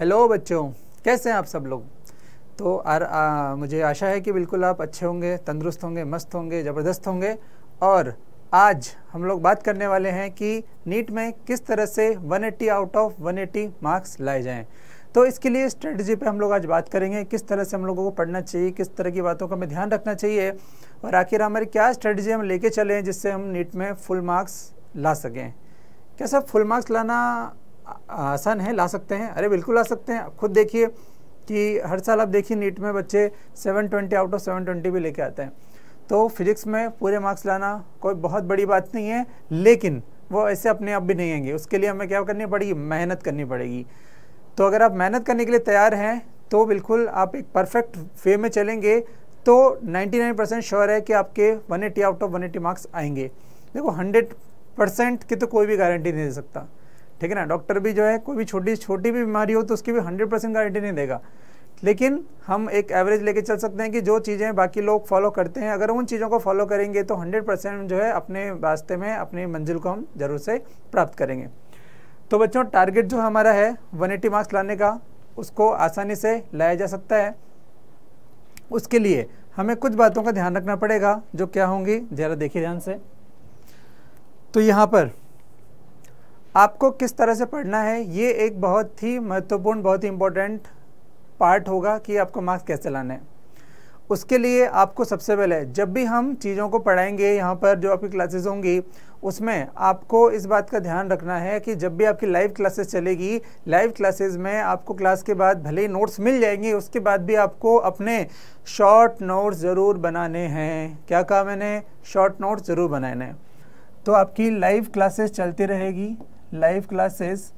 Hello बच्चों, कैसे हैं आप सब लोग। तो मुझे आशा है कि बिल्कुल आप अच्छे होंगे, तंदुरुस्त होंगे, मस्त होंगे, ज़बरदस्त होंगे। और आज हम लोग बात करने वाले हैं कि नीट में किस तरह से 180 आउट ऑफ 180 मार्क्स लाए जाएं। तो इसके लिए स्ट्रेटजी पे हम लोग आज बात करेंगे, किस तरह से हम लोगों को पढ़ना चाहिए, किस तरह की बातों का हमें ध्यान रखना चाहिए और आखिर हमारी क्या स्ट्रेटजी हम लेके चलें जिससे हम नीट में फुल मार्क्स ला सकें। क्या सब फुल मार्क्स लाना आसान है? ला सकते हैं? अरे बिल्कुल ला सकते हैं। खुद देखिए कि हर साल आप देखिए नीट में बच्चे 720 आउट ऑफ 720 भी लेके आते हैं। तो फिजिक्स में पूरे मार्क्स लाना कोई बहुत बड़ी बात नहीं है, लेकिन वो ऐसे अपने आप भी नहीं आएंगे। उसके लिए हमें क्या करनी पड़ेगी? मेहनत करनी पड़ेगी। तो अगर आप मेहनत करने के लिए तैयार हैं तो बिल्कुल आप एक परफेक्ट वे में चलेंगे तो 99% श्योर है कि आपके 180 आउट ऑफ 180 मार्क्स आएंगे। देखो 100% की तो कोई भी गारंटी नहीं दे सकता, ठीक है ना। डॉक्टर भी जो है कोई भी छोटी भी बीमारी हो तो उसकी भी 100% गारंटी नहीं देगा, लेकिन हम एक एवरेज लेके चल सकते हैं कि जो चीज़ें बाकी लोग फॉलो करते हैं अगर उन चीज़ों को फॉलो करेंगे तो 100% जो है अपने रास्ते में अपनी मंजिल को हम जरूर से प्राप्त करेंगे। तो बच्चों, टारगेट जो हमारा है 180 मार्क्स लाने का, उसको आसानी से लाया जा सकता है। उसके लिए हमें कुछ बातों का ध्यान रखना पड़ेगा, जो क्या होंगी ज़रा देखिए ध्यान से। तो यहाँ पर आपको किस तरह से पढ़ना है, ये एक बहुत ही महत्वपूर्ण, बहुत ही इम्पोर्टेंट पार्ट होगा कि आपको मार्क्स कैसे लाने हैं। उसके लिए आपको सबसे पहले जब भी हम चीज़ों को पढ़ाएंगे, यहाँ पर जो आपकी क्लासेस होंगी उसमें आपको इस बात का ध्यान रखना है कि जब भी आपकी लाइव क्लासेस चलेगी, लाइव क्लासेस में आपको क्लास के बाद भले ही नोट्स मिल जाएंगे, उसके बाद भी आपको अपने शॉर्ट नोट्स ज़रूर बनाने हैं। क्या कहा मैंने? शॉर्ट नोट्स ज़रूर बनाने हैं। तो आपकी लाइव क्लासेस चलती रहेगी, लाइव क्लासेस,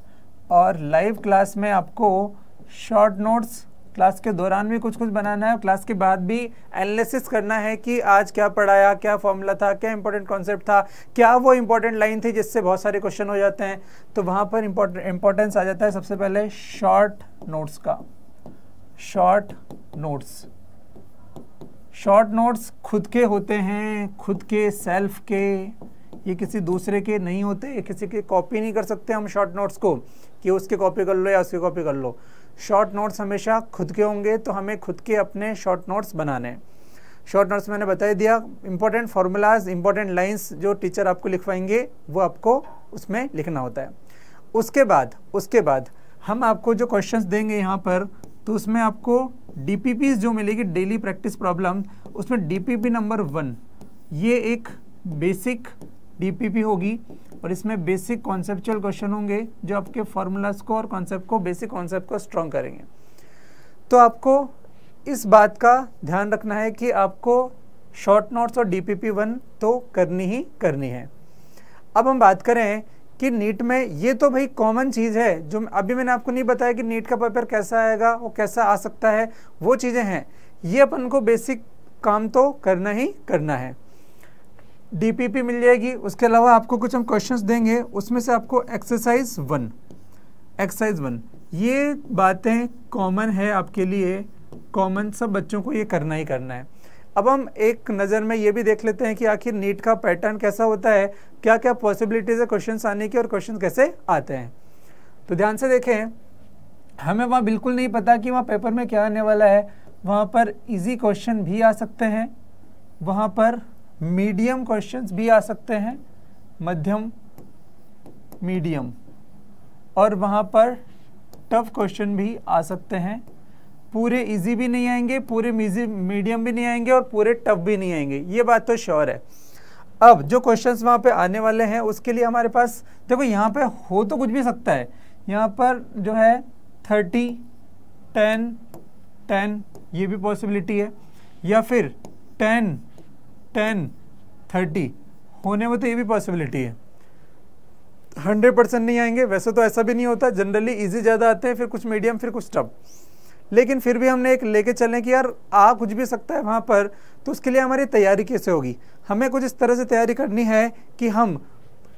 और लाइव क्लास में आपको शॉर्ट नोट्स क्लास के दौरान भी कुछ बनाना है और क्लास के बाद भी एनालिसिस करना है कि आज क्या पढ़ाया, क्या फॉर्मूला था, क्या इंपॉर्टेंट कॉन्सेप्ट था, क्या वो इंपॉर्टेंट लाइन थी जिससे बहुत सारे क्वेश्चन हो जाते हैं। तो वहाँ पर इंपॉर्टेंस आ जाता है सबसे पहले शॉर्ट नोट्स का। शॉर्ट नोट्स खुद के होते हैं, खुद के, सेल्फ के, ये किसी दूसरे के नहीं होते। किसी की कॉपी नहीं कर सकते हम शॉर्ट नोट्स को कि उसकी कॉपी कर लो या उसकी कॉपी कर लो। शॉर्ट नोट्स हमेशा खुद के होंगे, तो हमें खुद के अपने शॉर्ट नोट्स बनाने हैं। शॉर्ट नोट्स मैंने बता दिया, इंपॉर्टेंट फार्मूलाज, इंपॉर्टेंट लाइंस जो टीचर आपको लिखवाएंगे वो आपको उसमें लिखना होता है। उसके बाद हम आपको जो क्वेश्चंस देंगे यहाँ पर, तो उसमें आपको DPPs जो मिलेगी, डेली प्रैक्टिस प्रॉब्लम, उसमें DPP नंबर 1 ये एक बेसिक DPP होगी और इसमें बेसिक कॉन्सेप्चुअल क्वेश्चन होंगे जो आपके फार्मूलाज को और कॉन्सेप्ट को, बेसिक कॉन्सेप्ट को स्ट्रॉन्ग करेंगे। तो आपको इस बात का ध्यान रखना है कि आपको शॉर्ट नोट्स और DPP 1 तो करनी ही करनी है। अब हम बात करें कि नीट में ये तो भाई कॉमन चीज़ है, जो अभी मैंने आपको नहीं बताया कि नीट का पेपर कैसा आएगा, वो कैसा आ सकता है, वो चीज़ें हैं। ये अपन को बेसिक काम तो करना ही करना है। DPP मिल जाएगी, उसके अलावा आपको कुछ हम क्वेश्चंस देंगे, उसमें से आपको एक्सरसाइज 1 ये बातें कॉमन है आपके लिए, कॉमन, सब बच्चों को ये करना ही करना है। अब हम एक नज़र में ये भी देख लेते हैं कि आखिर नीट का पैटर्न कैसा होता है, क्या क्या पॉसिबिलिटीज़ है क्वेश्चंस आने की और क्वेश्चन कैसे आते हैं। तो ध्यान से देखें, हमें वहाँ बिल्कुल नहीं पता कि वहाँ पेपर में क्या आने वाला है। वहाँ पर इजी क्वेश्चन भी आ सकते हैं, वहाँ पर मीडियम क्वेश्चंस भी आ सकते हैं, मध्यम, मीडियम, और वहाँ पर टफ क्वेश्चन भी आ सकते हैं। पूरे इजी भी नहीं आएंगे, पूरे मीडियम भी नहीं आएंगे और पूरे टफ भी नहीं आएंगे, ये बात तो श्योर है। अब जो क्वेश्चंस वहाँ पे आने वाले हैं उसके लिए हमारे पास देखो, यहाँ पे हो तो कुछ भी सकता है। यहाँ पर जो है 30, 10, 10 ये भी पॉसिबिलिटी है, या फिर 10, 10, 30 होने में तो ये भी पॉसिबिलिटी है। 100% नहीं आएंगे, वैसे तो ऐसा भी नहीं होता, जनरली इजी ज़्यादा आते हैं, फिर कुछ मीडियम, फिर कुछ टफ, लेकिन फिर भी हमने एक लेके चलें कि यार आ कुछ भी सकता है वहाँ पर। तो उसके लिए हमारी तैयारी कैसे होगी? हमें कुछ इस तरह से तैयारी करनी है कि हम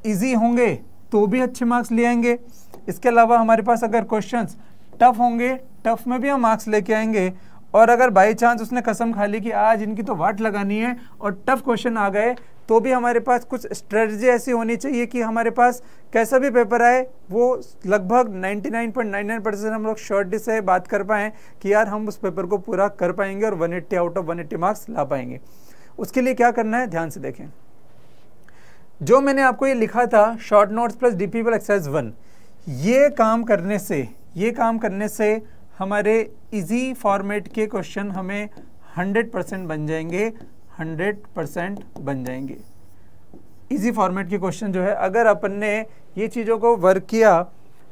इजी होंगे तो भी अच्छे मार्क्स ले आएंगे। इसके अलावा हमारे पास अगर क्वेश्चंस टफ होंगे, टफ में भी हम मार्क्स लेके आएंगे, और अगर बाई चांस उसने कसम खा ली कि आज इनकी तो वाट लगानी है और टफ क्वेश्चन आ गए, तो भी हमारे पास कुछ स्ट्रेटजी ऐसी होनी चाहिए कि हमारे पास कैसा भी पेपर आए वो लगभग 99.99% हम लोग श्योरिटी से बात कर पाएँ कि यार हम उस पेपर को पूरा कर पाएंगे और 180 आउट ऑफ 180 मार्क्स ला पाएंगे। उसके लिए क्या करना है, ध्यान से देखें। जो मैंने आपको ये लिखा था short notes plus DPP exercise 1, ये काम करने से हमारे इजी फॉर्मेट के क्वेश्चन हमें 100% बन जाएंगे, 100% बन जाएंगे। इजी फॉर्मेट के क्वेश्चन जो है, अगर अपन ने ये चीज़ों को वर्क किया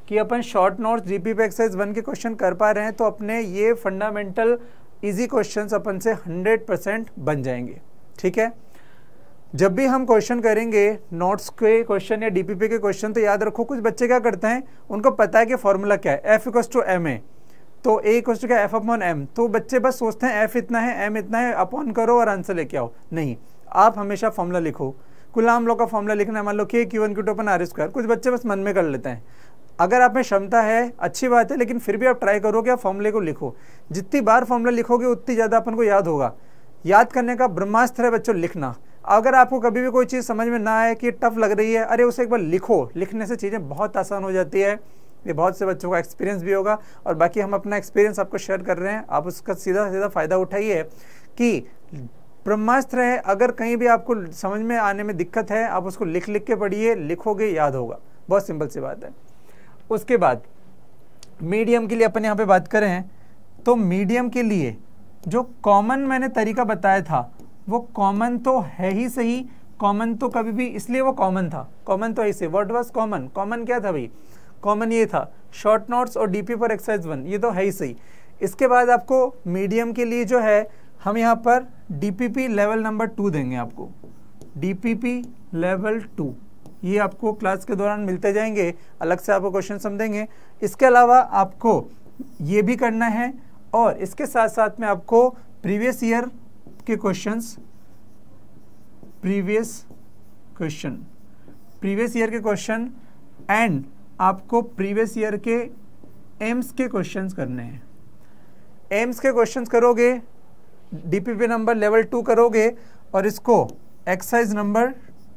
कि अपन शॉर्ट नोट्स डीपीपी एक्सरसाइज 1 के क्वेश्चन कर पा रहे हैं, तो अपने ये फंडामेंटल इजी क्वेश्चंस अपन से 100% बन जाएंगे। ठीक है, जब भी हम क्वेश्चन करेंगे नोट्स के क्वेश्चन या डीपीपी के क्वेश्चन, तो याद रखो कुछ बच्चे क्या करते हैं, उनको पता है कि फॉर्मूला क्या है, F = ma, तो A = क्या, F/m, तो बच्चे बस सोचते हैं F इतना है, M इतना है, अपॉन करो और आंसर लेके आओ। नहीं, आप हमेशा फॉर्मूला लिखो। कुलाम लॉ का फॉर्मूला लिखना है, मान लो K=Q1Q2/r², कुछ बच्चे बस मन में कर लेते हैं। अगर आप में क्षमता है, अच्छी बात है, लेकिन फिर भी आप ट्राई करो कि आप फॉर्मूले को लिखो। जितनी बार फॉर्मूला लिखोगे उतनी ज़्यादा अपन को याद होगा। याद करने का ब्रह्मास्त्र है बच्चों लिखना। अगर आपको कभी भी कोई चीज़ समझ में ना आए कि टफ लग रही है, अरे उसे एक बार लिखो, लिखने से चीज़ें बहुत आसान हो जाती है। ये बहुत से बच्चों का एक्सपीरियंस भी होगा, और बाकी हम अपना एक्सपीरियंस आपको शेयर कर रहे हैं, आप उसका सीधा फ़ायदा उठाइए कि ब्रह्मास्त्र है। अगर कहीं भी आपको समझ में आने में दिक्कत है, आप उसको लिख के पढ़िए, लिखोगे याद होगा, बहुत सिंपल सी बात है। उसके बाद मीडियम के लिए अपन यहाँ पे बात करें, तो मीडियम के लिए जो कॉमन मैंने तरीका बताया था, वो कॉमन तो है ही सही। कॉमन तो कभी भी, इसलिए वो कॉमन था, कॉमन तो ऐसे। What was common? कॉमन क्या था भाई? कॉमन ये था शॉर्ट नोट्स और डीपी पर एक्सरसाइज 1, ये तो है ही सही। इसके बाद आपको मीडियम के लिए जो है, हम यहाँ पर डीपीपी लेवल नंबर 2 देंगे आपको, डीपीपी लेवल 2। ये आपको क्लास के दौरान मिलते जाएंगे, अलग से आपको क्वेश्चन समझेंगे। इसके अलावा आपको ये भी करना है, और इसके साथ साथ में आपको प्रीवियस ईयर के क्वेश्चंस, प्रीवियस ईयर के क्वेश्चन एंड आपको प्रीवियस ईयर के एम्स के क्वेश्चंस करने हैं। एम्स के क्वेश्चंस करोगे, डीपीपी नंबर लेवल 2 करोगे, और इसको एक्सरसाइज नंबर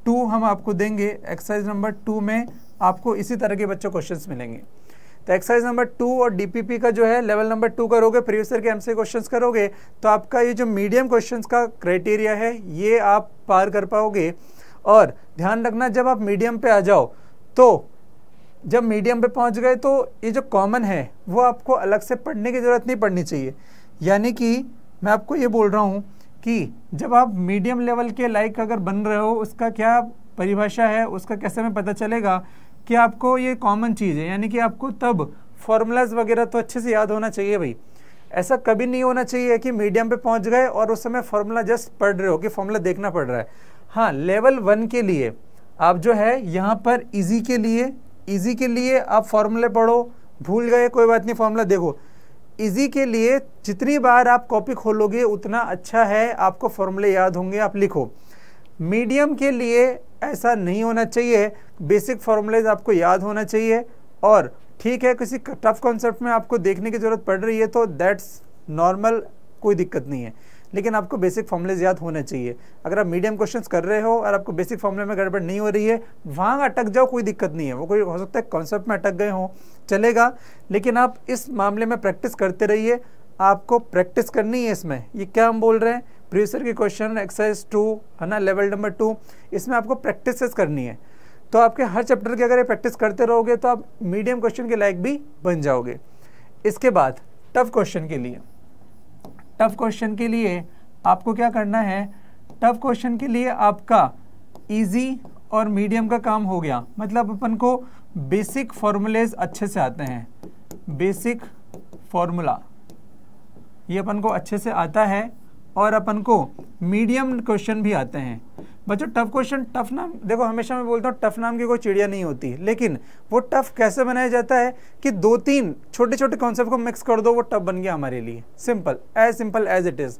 2 हम आपको देंगे। एक्सरसाइज नंबर 2 में आपको इसी तरह के बच्चों क्वेश्चंस मिलेंगे। तो एक्सरसाइज नंबर 2 और डीपीपी का जो है लेवल नंबर 2 करोगे, प्रीवियस ईयर के एम्स के क्वेश्चंस करोगे, तो आपका ये जो मीडियम क्वेश्चंस का क्राइटेरिया है, ये आप पार कर पाओगे। और ध्यान रखना, जब आप मीडियम पे आ जाओ, तो जब मीडियम पे पहुंच गए, तो ये जो कॉमन है वो आपको अलग से पढ़ने की ज़रूरत नहीं पड़नी चाहिए। यानी कि मैं आपको ये बोल रहा हूँ कि जब आप मीडियम लेवल के लायक अगर बन रहे हो, उसका क्या परिभाषा है, उसका कैसे हमें पता चलेगा कि आपको ये कॉमन चीज़ है। यानी कि आपको तब फॉर्मूलाज वगैरह तो अच्छे से याद होना चाहिए भाई। ऐसा कभी नहीं होना चाहिए कि मीडियम पे पहुंच गए और उस समय फॉर्मूला जस्ट पढ़ रहे हो कि फॉर्मूला देखना पड़ रहा है। हाँ, लेवल 1 के लिए आप जो है यहाँ पर इजी के लिए आप फॉर्मूले पढ़ो, भूल गए कोई बात नहीं, फॉर्मूला देखो। इजी के लिए जितनी बार आप कॉपी खोलोगे उतना अच्छा है, आपको फॉर्मूले याद होंगे, आप लिखो। मीडियम के लिए ऐसा नहीं होना चाहिए, बेसिक फॉर्मूलेज आपको याद होना चाहिए। और ठीक है, किसी टफ कॉन्सेप्ट में आपको देखने की ज़रूरत पड़ रही है तो दैट्स नॉर्मल, कोई दिक्कत नहीं है, लेकिन आपको बेसिक फॉर्मूलेज याद होने चाहिए। अगर आप मीडियम क्वेश्चंस कर रहे हो और आपको बेसिक फॉर्मूले में गड़बड़ नहीं हो रही है, वहाँ अटक जाओ, कोई दिक्कत नहीं है। वो कोई हो सकता है कॉन्सेप्ट में अटक गए हो, चलेगा, लेकिन आप इस मामले में प्रैक्टिस करते रहिए। आपको प्रैक्टिस करनी है इसमें। ये क्या हम बोल रहे हैं, प्रीवियस ईयर की क्वेश्चन एक्सरसाइज 2 है ना, लेवल नंबर 2, इसमें आपको प्रैक्टिस करनी है। तो आपके हर चैप्टर की अगर ये प्रैक्टिस करते रहोगे तो आप मीडियम क्वेश्चन के लायक भी बन जाओगे। इसके बाद टफ क्वेश्चन के लिए आपको क्या करना है, टफ क्वेश्चन के लिए आपका इजी और मीडियम का काम हो गया। मतलब अपन को बेसिक फॉर्मूलेज अच्छे से आते हैं, बेसिक फॉर्मूला ये अपन को अच्छे से आता है, और अपन को मीडियम क्वेश्चन भी आते हैं। बच्चों टफ क्वेश्चन, टफ नाम देखो, हमेशा मैं बोलता हूँ टफ नाम की कोई चिड़िया नहीं होती, लेकिन वो टफ कैसे बनाया जाता है कि 2-3 छोटे छोटे कॉन्सेप्ट को मिक्स कर दो, वो टफ बन गया हमारे लिए। Simple as it is.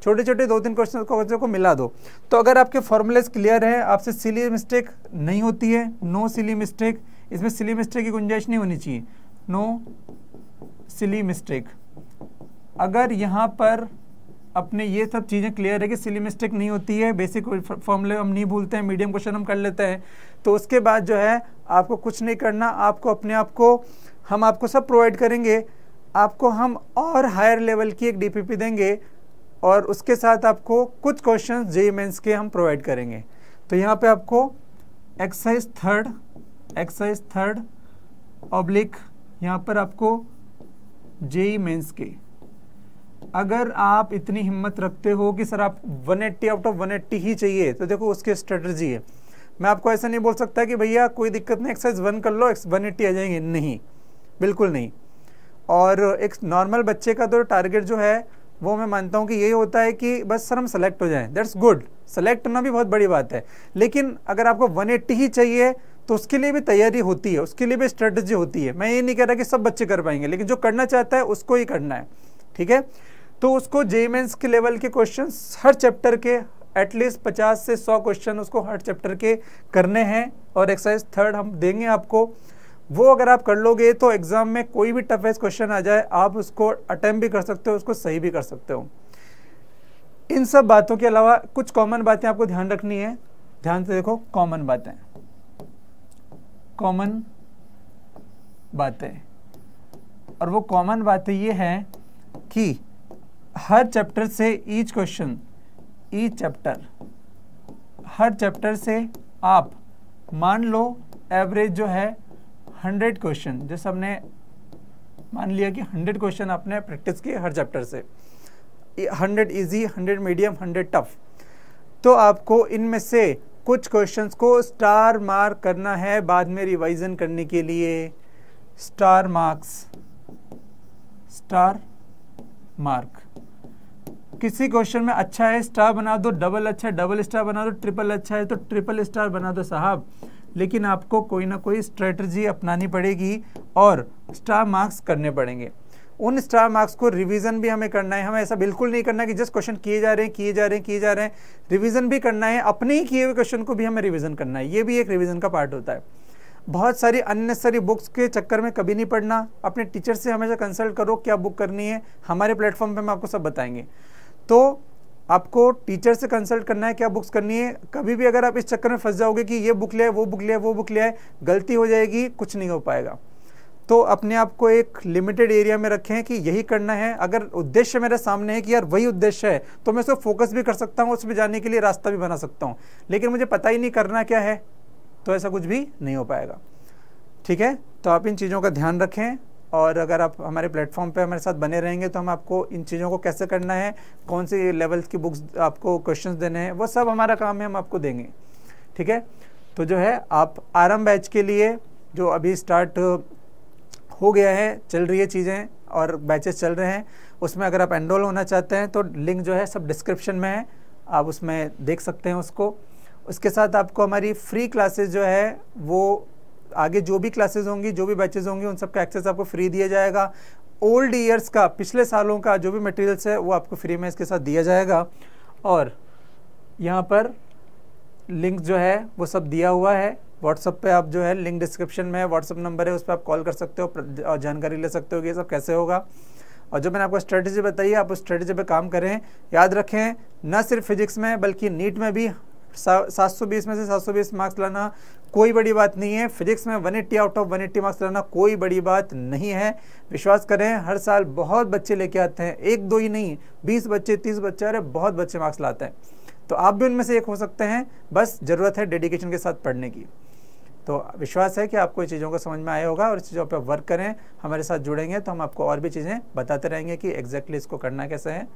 छोटे छोटे 2-3 क्वेश्चन को मिला दो। तो अगर आपके फॉर्मूलेज क्लियर है, आपसे सिली मिस्टेक नहीं होती है, नो सिली मिस्टेक, इसमें सिली मिस्टेक की गुंजाइश नहीं होनी चाहिए, नो सिली मिस्टेक। अगर यहाँ पर अपने ये सब चीज़ें क्लियर है कि सिली मिस्टेक नहीं होती है, बेसिक फॉर्मूले हम नहीं भूलते हैं, मीडियम क्वेश्चन हम कर लेते हैं, तो उसके बाद जो है आपको कुछ नहीं करना, आपको अपने आप को हम आपको सब प्रोवाइड करेंगे, आपको हम और हायर लेवल की एक डीपीपी देंगे और उसके साथ आपको कुछ क्वेश्चन जेईई मेंस के हम प्रोवाइड करेंगे। तो यहाँ पे आपको एक्सरसाइज थर्ड ऑब्लिक यहाँ पर आपको जेईई मेंस के, अगर आप इतनी हिम्मत रखते हो कि सर आप 180 आउट ऑफ 180 ही चाहिए, तो देखो उसकी स्ट्रेटजी है। मैं आपको ऐसा नहीं बोल सकता कि भैया कोई दिक्कत नहीं एक्सरसाइज 1 कर लो 180 आ जाएंगे, नहीं, बिल्कुल नहीं। और एक नॉर्मल बच्चे का तो टारगेट जो है वो मैं मानता हूँ कि यही होता है कि बस सर हम सेलेक्ट हो जाएं, दैट्स गुड, सेलेक्ट होना भी बहुत बड़ी बात है। लेकिन अगर आपको 180 ही चाहिए तो उसके लिए भी तैयारी होती है, उसके लिए भी स्ट्रेटजी होती है। मैं ये नहीं कह रहा कि सब बच्चे कर पाएंगे, लेकिन जो करना चाहता है उसको ही करना है, ठीक है। तो उसको जेईई मेंस के लेवल के क्वेश्चंस हर चैप्टर के एटलीस्ट 50 से 100 क्वेश्चन उसको हर चैप्टर के करने हैं और एक्सरसाइज थर्ड हम देंगे आपको। वो अगर आप कर लोगे तो एग्जाम में कोई भी टफेस्ट क्वेश्चन आ जाए आप उसको अटेम्प्ट भी कर सकते हो, उसको सही भी कर सकते हो। इन सब बातों के अलावा कुछ कॉमन बातें आपको ध्यान रखनी है, ध्यान से देखो। कॉमन बातें और वो कॉमन बातें ये हैं कि हर चैप्टर से हर चैप्टर से आप मान लो एवरेज जो है 100 क्वेश्चन, जैसे हमने मान लिया कि 100 क्वेश्चन आपने प्रैक्टिस किए हर चैप्टर से, 100 इजी, 100 मीडियम, 100 टफ, तो आपको इनमें से कुछ क्वेश्चंस को स्टार मार्क करना है बाद में रिवाइजन करने के लिए। स्टार मार्क किसी क्वेश्चन में अच्छा है स्टार बना दो, डबल अच्छा है डबल स्टार बना दो, ट्रिपल अच्छा है तो ट्रिपल स्टार बना दो साहब। लेकिन आपको कोई ना कोई स्ट्रेटजी अपनानी पड़ेगी और स्टार मार्क्स करने पड़ेंगे। उन स्टार मार्क्स को रिवीजन भी हमें करना है। हमें ऐसा बिल्कुल नहीं करना कि जस्ट क्वेश्चन किए जा रहे हैं, रिवीजन भी करना है, अपने ही किए हुए क्वेश्चन को भी हमें रिवीजन करना है। ये भी एक रिवीजन का पार्ट होता है। बहुत सारी अननेसेसरी बुक्स के चक्कर में कभी नहीं पढ़ना। अपने टीचर से हमेशा कंसल्ट करो क्या बुक करनी है, हमारे प्लेटफॉर्म पे हम आपको सब बताएंगे। तो आपको टीचर से कंसल्ट करना है क्या बुक्स करनी है। कभी भी अगर आप इस चक्कर में फंस जाओगे कि ये बुक ले वो बुक ले, गलती हो जाएगी, कुछ नहीं हो पाएगा। तो अपने आप को एक लिमिटेड एरिया में रखें कि यही करना है। अगर उद्देश्य मेरे सामने है कि यार वही उद्देश्य है तो मैं उसको फोकस भी कर सकता हूँ, उसमें जाने के लिए रास्ता भी बना सकता हूँ। लेकिन मुझे पता ही नहीं करना क्या है तो ऐसा कुछ भी नहीं हो पाएगा, ठीक है। तो आप इन चीज़ों का ध्यान रखें और अगर आप हमारे प्लेटफॉर्म पे हमारे साथ बने रहेंगे तो हम आपको इन चीज़ों को कैसे करना है, कौन सी लेवल्स की बुक्स आपको क्वेश्चंस देने हैं, वो सब हमारा काम है, हम आपको देंगे, ठीक है। तो जो है आप आरंभ बैच के लिए जो अभी स्टार्ट हो गया है, चल रही है चीज़ें और बैचेस चल रहे हैं, उसमें अगर आप एनरोल होना चाहते हैं तो लिंक जो है सब डिस्क्रिप्शन में है, आप उसमें देख सकते हैं उसको। उसके साथ आपको हमारी फ्री क्लासेस जो है वो आगे जो भी क्लासेस होंगी, जो भी बैचेस होंगी, उन सब का एक्सेस आपको फ्री दिया जाएगा। ओल्ड ईयर्स का, पिछले सालों का जो भी मटेरियल्स है वो आपको फ्री में इसके साथ दिया जाएगा। और यहाँ पर लिंक जो है वो सब दिया हुआ है व्हाट्सएप पे, आप जो है लिंक डिस्क्रिप्शन में है, व्हाट्सएप नंबर है, उस पर आप कॉल कर सकते हो और जानकारी ले सकते हो कि ये सब कैसे होगा। और जो मैंने आपको स्ट्रेटजी बताई है आप उस स्ट्रेटजी पे काम करें। याद रखें न सिर्फ फिजिक्स में बल्कि नीट में भी 720 में से 720 मार्क्स लाना कोई बड़ी बात नहीं है। फिजिक्स में 180 आउट ऑफ 180 मार्क्स लाना कोई बड़ी बात नहीं है। विश्वास करें हर साल बहुत बच्चे लेके आते हैं, एक दो ही नहीं, 20 बच्चे 30 बच्चे, अरे बहुत बच्चे मार्क्स लाते हैं। तो आप भी उनमें से एक हो सकते हैं, बस ज़रूरत है डेडिकेशन के साथ पढ़ने की। तो विश्वास है कि आपको ये चीज़ों को समझ में आया होगा और इस चीज़ों पर वर्क करें, हमारे साथ जुड़ेंगे तो हम आपको और भी चीज़ें बताते रहेंगे कि एग्जैक्टली इसको करना कैसे है।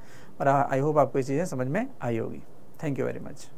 और आई होप आपको ये चीज़ें समझ में आई होगी। Thank you very much.